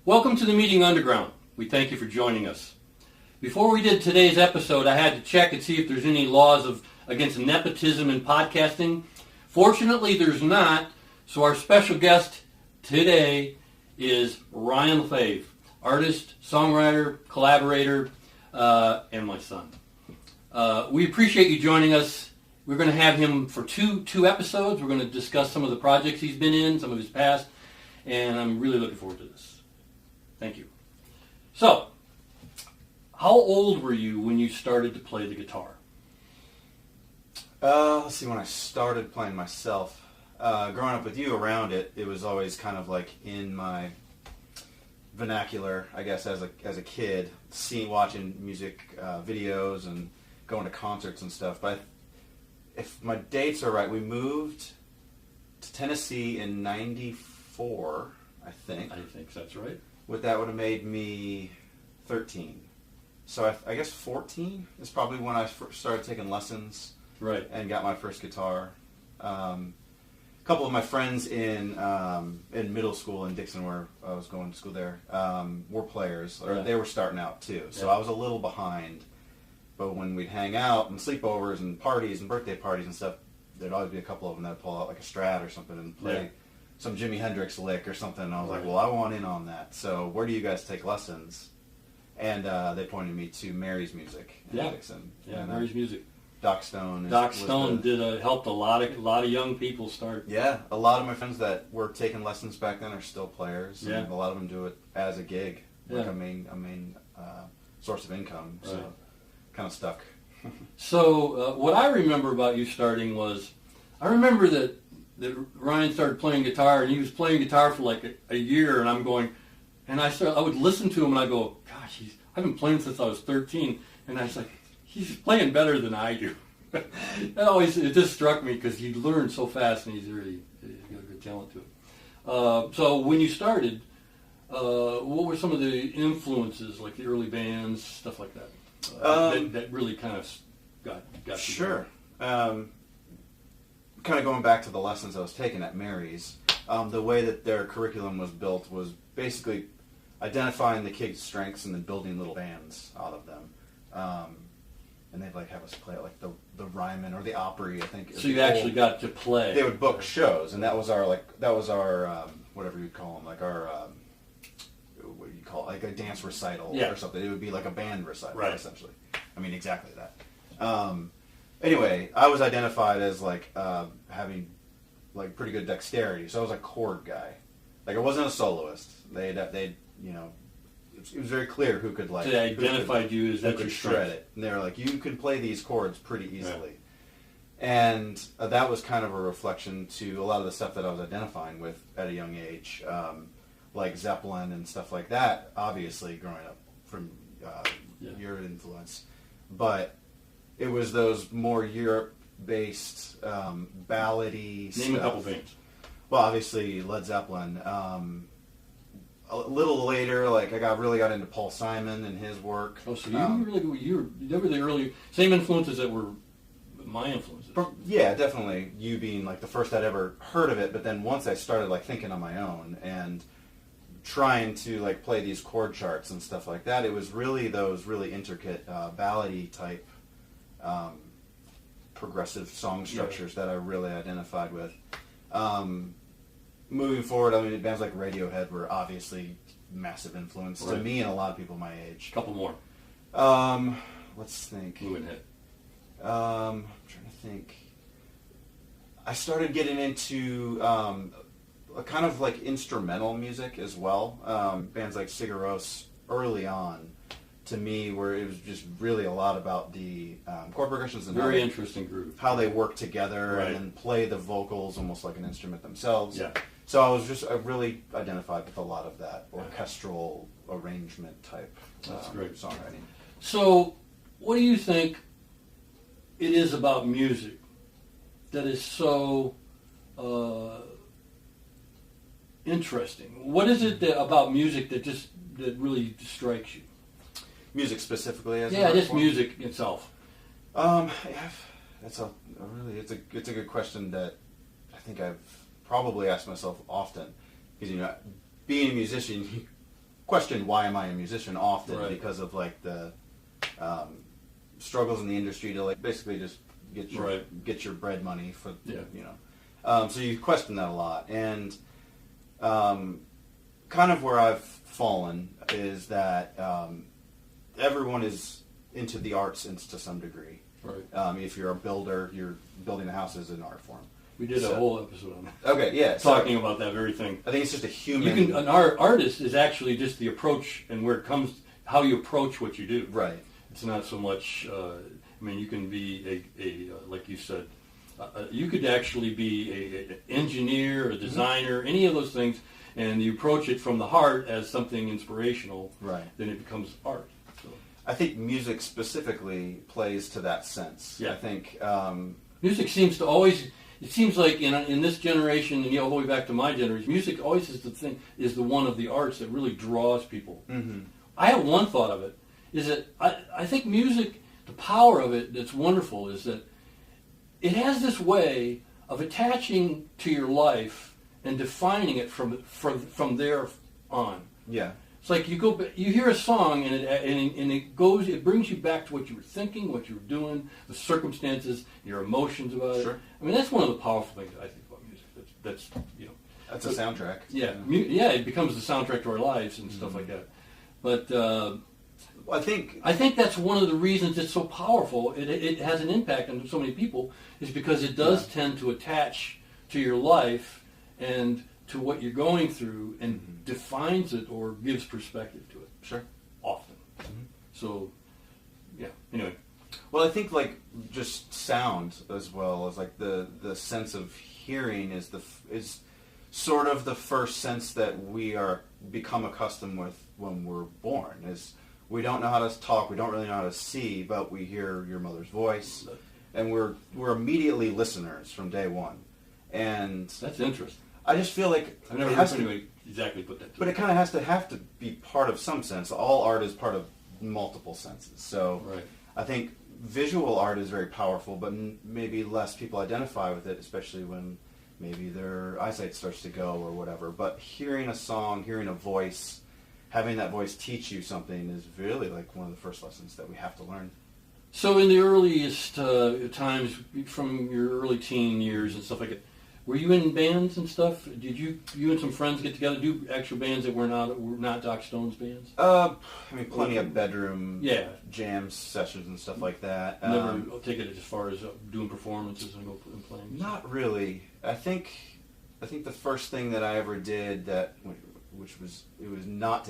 Welcome to the Meeting Underground. We thank you for joining us. Before we did today's episode, I had to check and see if there's any laws against nepotism in podcasting. Fortunately, there's not, so our special guest today is Ryan LaFave, artist, songwriter, collaborator, and my son. We appreciate you joining us. We're going to have him for two episodes. We're going to discuss some of the projects he's been in, some of his past, and I'm really looking forward to this. Thank you. So, how old were you when you started to play the guitar? Let's see, when I started playing myself, growing up with you around it, it was always kind of like in my vernacular, I guess, as a kid, watching music videos and going to concerts and stuff. But if my dates are right, we moved to Tennessee in '94, I think. I think that's right. That would have made me 13. So I guess 14 is probably when I first started taking lessons. Right. And got my first guitar. A couple of my friends in middle school in Dixon, where I was going to school there, were players, or they were starting out too. So I was a little behind. But when we'd hang out and sleepovers and parties and birthday parties and stuff, there'd always be a couple of them that'd pull out like a Strat or something and play some Jimi Hendrix lick or something. And I was like, well, I want in on that. So where do you guys take lessons? And they pointed me to Mary's Music in Dixon. Yeah, Mary's Music. Doc Stone. Doc Stone helped a lot of young people start. Yeah, a lot of my friends that were taking lessons back then are still players. Yeah. And a lot of them do it as a gig, like a main source of income. So kind of stuck. So what I remember about you starting was, I remember that Ryan started playing guitar, and he was playing guitar for like a year, and I'm going, and I would listen to him, and I go, gosh, I've been playing since I was 13, and I was like, he's playing better than I do. It just struck me because he learned so fast, and he's got a good talent to it. So when you started, what were some of the influences, like the early bands, stuff like that, that really kind of got you? Sure. Kind of going back to the lessons I was taking at Mary's, the way that their curriculum was built was basically identifying the kids' strengths and then building little bands out of them. And they'd have us play like the Ryman or the Opry, I think. So you actually got to play. They would book shows, and that was our whatever you'd call them, like our what do you call it, like a dance recital or something. It would be like a band recital, essentially. I mean, exactly that. Anyway, I was identified as having pretty good dexterity, so I was a chord guy. Like I wasn't a soloist. They'd it was very clear who could So they identified you as that could shred it. And they were like, you can play these chords pretty easily. And that was kind of a reflection to a lot of the stuff that I was identifying with at a young age, like Zeppelin and stuff like that, obviously growing up from your influence. But it was those more Europe-based, ballady stuff. Name a couple things. Well, obviously Led Zeppelin. A little later, I really got into Paul Simon and his work. Oh, so you were the early, same influences that were my influences. Yeah, definitely. You being the first I'd ever heard of it, but then once I started thinking on my own and trying to play these chord charts and stuff like that, it was really those really intricate ballady type progressive song structures that I really identified with. Moving forward, I mean, bands like Radiohead were obviously massive influence to me and a lot of people my age. A couple more. Let's think. Moving ahead. I'm trying to think. I started getting into a kind of instrumental music as well. Bands like Sigur Rós early on, to me, where it was just really a lot about the chord progressions and very interesting group. How they work together and then play the vocals almost like an instrument themselves. Yeah. So I really identified with a lot of that orchestral arrangement type great songwriting. So, what do you think it is about music that is so interesting? What is it about music that really strikes you? Music specifically, as just music itself. It's a good question that I think I've probably asked myself often, because being a musician, question why am I a musician often Right. because of like the struggles in the industry to like basically just get your bread money for you know. So you question that a lot, and kind of where I've fallen is that everyone is into the arts to some degree. Right. If you're a builder, you're building a house is an art form. We did a whole episode on that. Okay, yeah. Talking about that very thing. I think it's just a human... An artist is actually just the approach and where it comes, how you approach what you do. Right. It's not so much, I mean, you can be like you said, you could actually be an engineer, a designer, any of those things, and you approach it from the heart as something inspirational, right. Then it becomes art. So. I think music specifically plays to that sense. Yeah. I think... music seems to always... It seems like in this generation, and all the way back to my generation, music always is the one of the arts that really draws people. Mm-hmm. I have one thought of it, is that I think music, the power of it that's wonderful is that it has this way of attaching to your life and defining it from there on. Yeah. It's like you hear a song and it brings you back to what you were thinking, what you were doing, the circumstances, your emotions about it. Sure. I mean, that's one of the powerful things I think about music. That's you know. That's a soundtrack. Yeah, it becomes the soundtrack to our lives and stuff like that. But well, I think that's one of the reasons it's so powerful. It has an impact on so many people is because it does tend to attach to your life and to what you're going through and defines it or gives perspective to it. Sure. Often. Mm-hmm. So, yeah. Anyway. Well, I think like just sound as well as like the sense of hearing is sort of the first sense that we are become accustomed with when we're born. Is we don't know how to talk, we don't really know how to see, but we hear your mother's voice, and we're immediately listeners from day one. And that's interesting. I just feel like I've never heard anybody exactly put that. But it kind of have to be part of some sense. All art is part of multiple senses. So right. I think visual art is very powerful, but maybe less people identify with it, especially when maybe their eyesight starts to go or whatever. But hearing a song, hearing a voice, having that voice teach you something is really like one of the first lessons that we have to learn. So in the earliest times, from your early teen years and stuff like that, were you in bands and stuff? Did you and some friends get together, do actual bands that were not Doc Stone's bands? I mean, plenty of bedroom jam sessions and stuff like that. Never take it as far as doing performances and playing. Not really. I think the first thing that I ever did that, which was I was not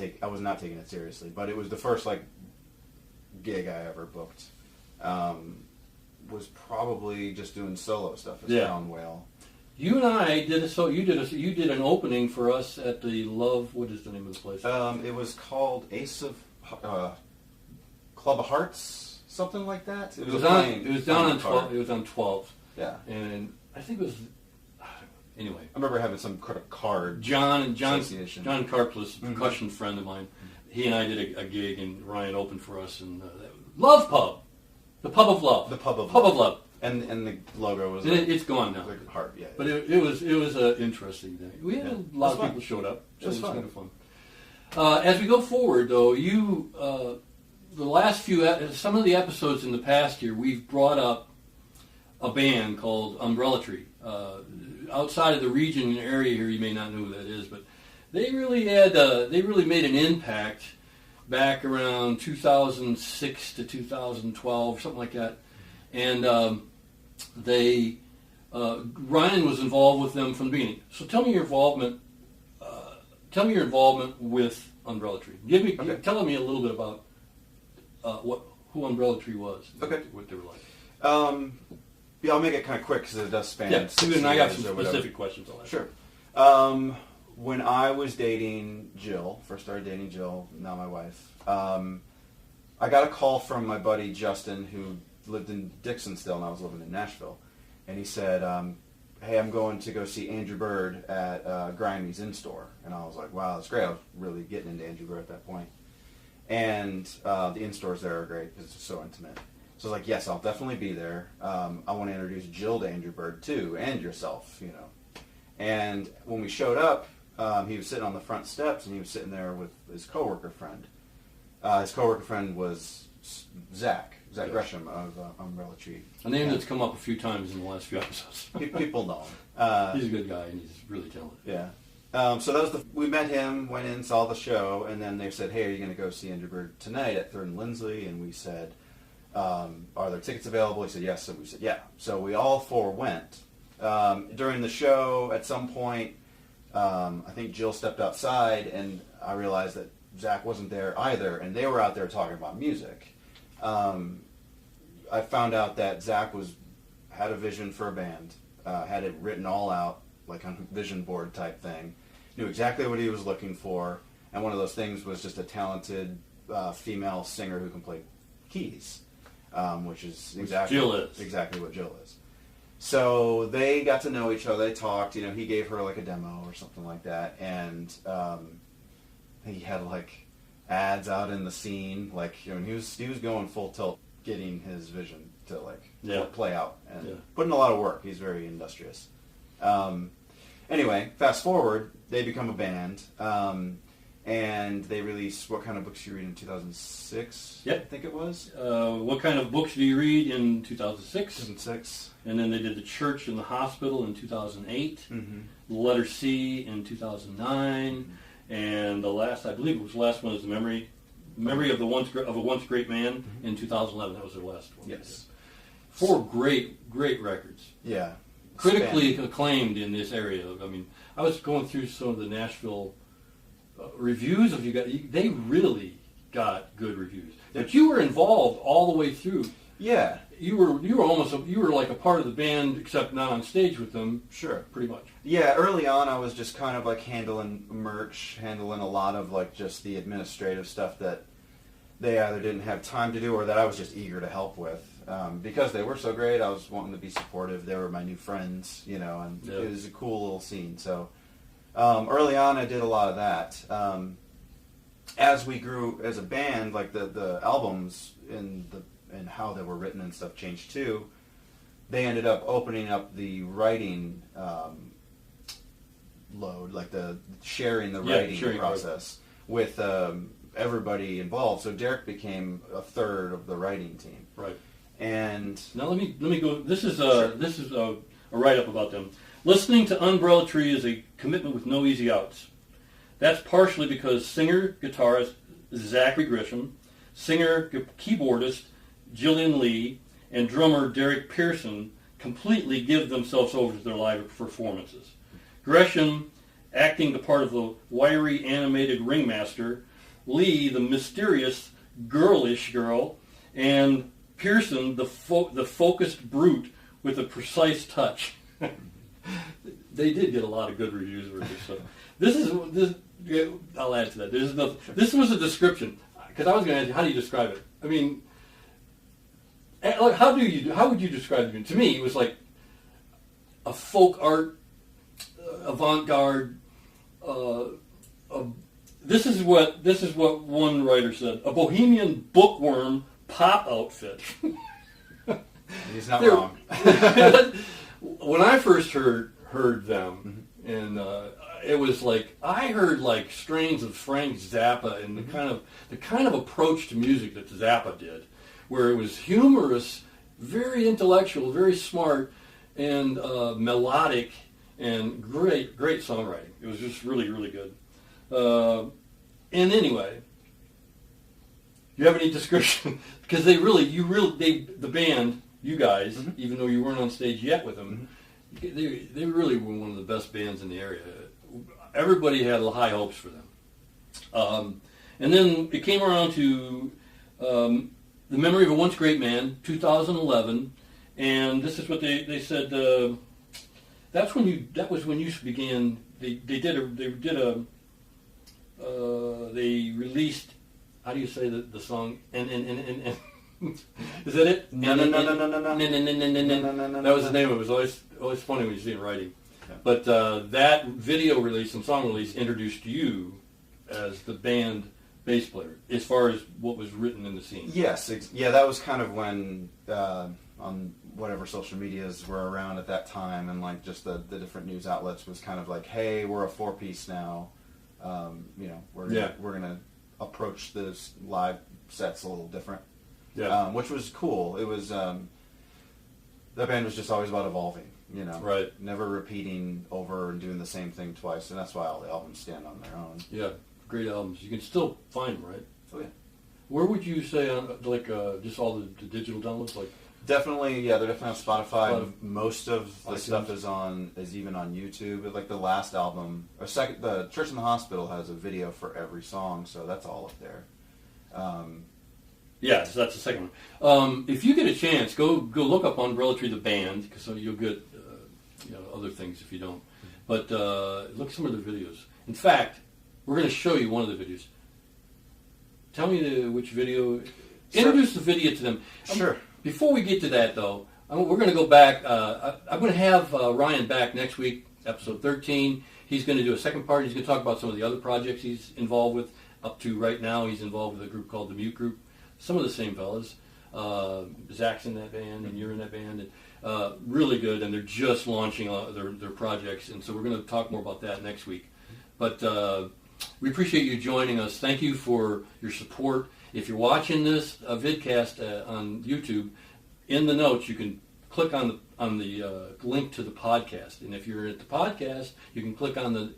taking it seriously, but it was the first like gig I ever booked. Was probably just doing solo stuff as Town Whale. You and I did you did an opening for us at the Love. What is the name of the place? It was called Ace of Club of Hearts, something like that. It was down on 12. It was on 12. Yeah, and I think it was. Anyway, I remember having some kind of card. John Carpless, a percussion friend of mine. He and I did a gig, and Ryan opened for us in Love Pub, the Pub of Love, the Pub of Love. And the logo was it's gone now. Like a heart, yeah. But it was an interesting day. We had a lot of people showed up, so it was kind of fun. As we go forward, though, the last some of the episodes in the past year, we've brought up a band called Umbrella Tree. Outside of the region and area here, you may not know who that is, but they really made an impact back around 2006 to 2012, something like that, and Ryan was involved with them from the beginning. So tell me your involvement. Tell me your involvement with Umbrella Tree. Tell me a little bit about who Umbrella Tree was. Okay. What they were like. Yeah, I'll make it kind of quick because it does span. Yeah, and I got some specific questions on that. Sure. When I was dating Jill, first started dating Jill, now my wife, I got a call from my buddy Justin, who lived in Dixon still, and I was living in Nashville. And he said, hey, I'm going to go see Andrew Bird at Grimey's in-store. And I was like, wow, that's great. I was really getting into Andrew Bird at that point. And the in-stores there are great because it's so intimate. So I was like, yes, I'll definitely be there. I want to introduce Jill to Andrew Bird too, and yourself, you know. And when we showed up, he was sitting on the front steps, and he was sitting there with his coworker friend. His coworker friend was Zach Gresham of Umbrella Tree. A name that's come up a few times in the last few episodes. People know him. He's a good guy, and he's really talented. Yeah. So that was we met him, went in, saw the show, and then they said, "Hey, are you going to go see Andrew Bird tonight at 3rd and Lindsley?" And we said, "Are there tickets available?" He said, "Yes." And we said, "Yeah." So we all 4 went. During the show, at some point, I think Jill stepped outside, and I realized that Zach wasn't there either, and they were out there talking about music. I found out that Zach had a vision for a band, had it written all out, like on a vision board type thing, knew exactly what he was looking for, and one of those things was just a talented female singer who can play keys, which is exactly what Jill is. So they got to know each other. They talked. He gave her like a demo or something like that, and he had like ads out in the scene. Like he was going full tilt, getting his vision to play out and putting a lot of work. He's very industrious. Anyway, fast forward, they become a band, and they released What Kind of Books You Read in 2006. Yep. I think it was. What Kind of Books Do You Read in 2006? 2006. And then they did The Church and the Hospital in 2008. Mm-hmm. The Letter C in 2009. And the last one is The Memory of a Once Great Man in 2011. That was their last one. Yes. 4 great records. Yeah. Critically acclaimed in this area. I mean, I was going through some of the Nashville reviews of you guys. They really got good reviews. But you were involved all the way through. Yeah. You were like a part of the band, except not on stage with them. Sure. Pretty much. Yeah, early on I was just kind of like handling merch, handling a lot of like just the administrative stuff that they either didn't have time to do or that I was just eager to help with. Because they were so great, I was wanting to be supportive. They were my new friends, and it was a cool little scene. So early on I did a lot of that. As we grew as a band, like the albums and how they were written and stuff changed too. They ended up opening up the writing load, like the sharing the writing process with everybody involved. So Derek became a third of the writing team. Right. And now let me go. This is a write-up about them. Listening to Umbrella Tree is a commitment with no easy outs. That's partially because singer-guitarist Zachary Grisham, singer-keyboardist Jillian Lee, and drummer Derek Pearson completely give themselves over to their live performances. Gresham acting the part of the wiry animated ringmaster, Lee the mysterious girlish girl, and Pearson the focused brute with a precise touch. They did get a lot of good reviews for this. So I'll add to that. This was a description, because I was going to ask you, how do you describe it? I mean, how would you describe it? To me, it was like a folk art, avant-garde. This is what one writer said: a bohemian bookworm pop outfit. He's not wrong. When I first heard them, and it was like I heard like strains of Frank Zappa and the kind of approach to music that Zappa did, where it was humorous, very intellectual, very smart, and melodic, and great songwriting. It was just really, really good. And anyway, do you have any description? Because the band, you guys, even though you weren't on stage yet with them, they really were one of the best bands in the area. Everybody had high hopes for them. And then it came around to The Memory of a Once Great Man, 2011, and this is what they said. That was when you began. They released. How do you say the song? And is that it? No. That was the name of it. It was always funny when you see it in writing. Yeah. But that video release and song release introduced you as the band bass player, as far as what was written in the scene. Yes, that was kind of when on whatever social medias were around at that time, and like just the different news outlets was kind of like, hey, we're a 4-piece now. We're gonna approach this live sets a little different. Yeah. Which was cool. It was that band was just always about evolving. Right. Never repeating over and doing the same thing twice, and that's why all the albums stand on their own. Yeah, great albums. You can still find them, right? Oh yeah. Where would you say on just all the digital downloads? Like definitely, yeah, they're definitely on Spotify. Most of the iTunes. stuff is even on YouTube. But like the last album, the Church in the Hospital has a video for every song, so that's all up there. Yeah, so that's the second one. If you get a chance, go look up Umbrella Tree the band, because you'll get other things if you don't. But look at some of their videos. In fact, we're going to show you one of the videos. Tell me which video. Sure. Introduce the video to them. Sure. Before we get to that, though, we're going to go back. I'm going to have Ryan back next week, episode 13. He's going to do a second part. He's going to talk about some of the other projects he's involved with. Up to right now, he's involved with a group called the Mute Group. Some of the same fellas. Zach's in that band, and you're in that band. And, really good, and they're just launching their projects. And so we're going to talk more about that next week. But we appreciate you joining us. Thank you for your support. If you're watching this vidcast on YouTube, in the notes you can click on the link to the podcast, and if you're at the podcast, you can click on the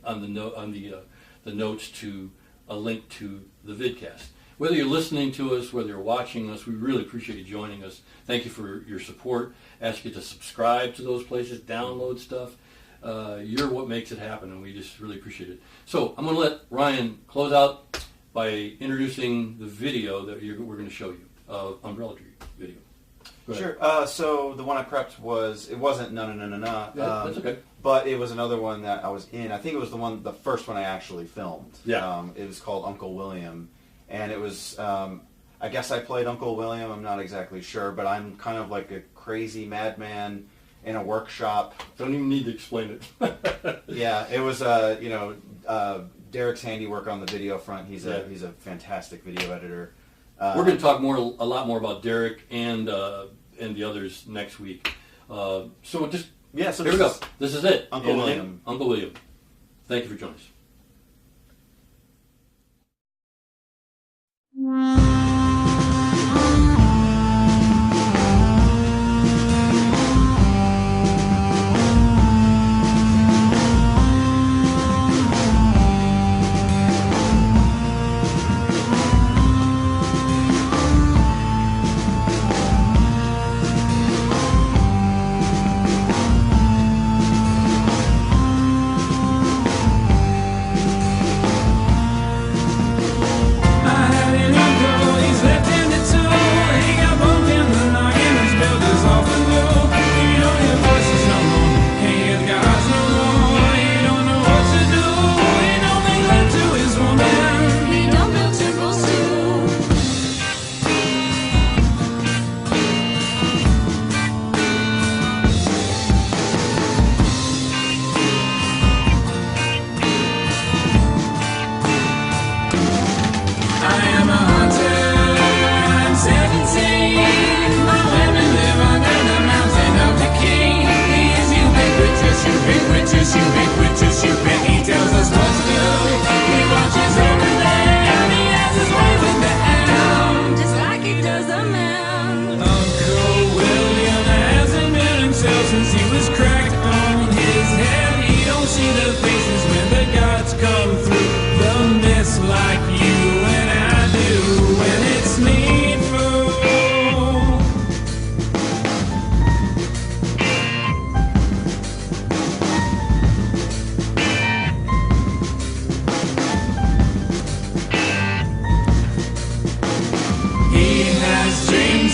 notes to a link to the vidcast. Whether you're listening to us, whether you're watching us, we really appreciate you joining us. Thank you for your support. Ask you to subscribe to those places, download stuff. You're what makes it happen, and we just really appreciate it. So I'm going to let Ryan close out by introducing the video that we're going to show you, Umbrella Tree video. Sure. So the one I prepped it wasn't No. Yeah, that's okay. But it was another one that I was in. I think it was the first one I actually filmed. Yeah. It was called Uncle William, and it was. I guess I played Uncle William. I'm not exactly sure, but I'm kind of like a crazy madman in a workshop. Don't even need to explain it. Yeah, it was. Derek's handiwork on the video front. He's a fantastic video editor. We're going to talk a lot more about Derek and the others next week. So here we go. This is it. Uncle William. Uncle William. Thank you for joining us.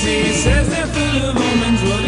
He says they're full of omens.